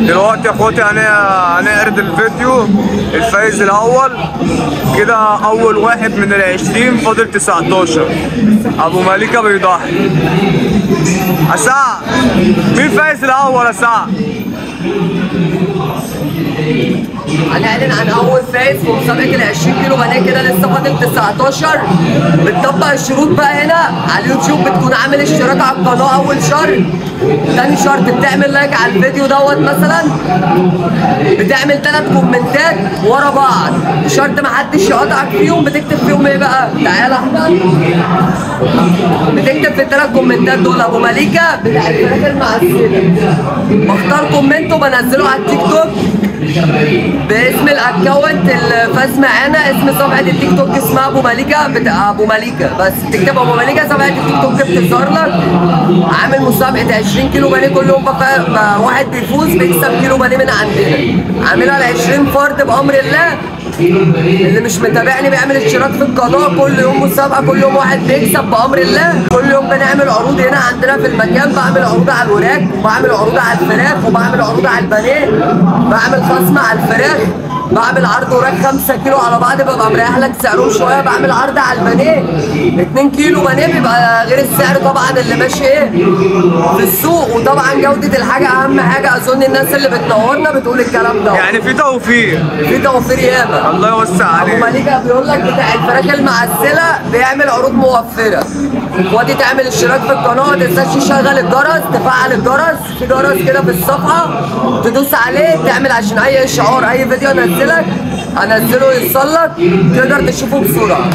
دلوقتي يا اخواتي هنعرض الفيديو. الفايز الاول كده، اول واحد من ال20 فاضل 19. ابو مليكه بيضحي. اسعد، مين فايز الاول يا سعد؟ هنعلن عن اول فايز في مسابقه ال 20 كيلو بنات. كده لسه فاضل 19. بتطبق الشروط بقى هنا على اليوتيوب. بتكون عامل اشتراك على القناه اول شهر. تاني شرط بتعمل لايك على الفيديو دوت مثلا. بتعمل 3 كومنتات ورا بعض، شرط محدش يقطعك فيهم. بتكتب فيهم ايه بقى؟ تعالى احمد. بتكتب في ال3 كومنتات دول ابو مليكه بتاع الفراخ المعسله. بختار كومنت وبنزله على التيك توك باسم الاكونت اللي فاز معانا. اسم صفحه التيك توك اسمها ابو مليكه، بتاع ابو مليكه. بس تكتب ابو مليكه صفحه التيك توك بتظهر لك. عامل مسابقه 20 كيلو بانيه. كل يوم بقى واحد بيفوز بيكسب كيلو بانيه من عندنا. عاملها ل 20 فرد بامر الله. اللي مش متابعني بيعمل اشتراك في القناه. كل يوم مسابقه، كل يوم واحد بيكسب بامر الله. كل يوم بنعمل عروض هنا عندنا في المكان. بعمل عروض على الوراك، وبعمل عروض على الفراخ، وبعمل عروض على البانيه. بعمل خصم على الفراخ. بعمل عرض وراك 5 كيلو على بعض ببقى مريح لك سعرهم شويه. بعمل عرض على البانيه 2 كيلو بانيه بيبقى غير السعر طبعا اللي ماشي ايه في السوق. وطبعا جوده الحاجه اهم حاجه. اظن الناس اللي بتنورنا بتقول الكلام ده. يعني في توفير، في توفير ياما. الله يوسع عليك. ابو مليكه بيقول لك بتاع الفراخ المعسله بيعمل عروض موفره. ودي تعمل اشتراك في القناه. ما تنساش تشغل الجرس، تفعل الجرس. في جرس كده في الصفحه تدوس عليه، تعمل عشان اي اشعار اي فيديو انزله يوصل لك، تقدر تشوفه بسرعه.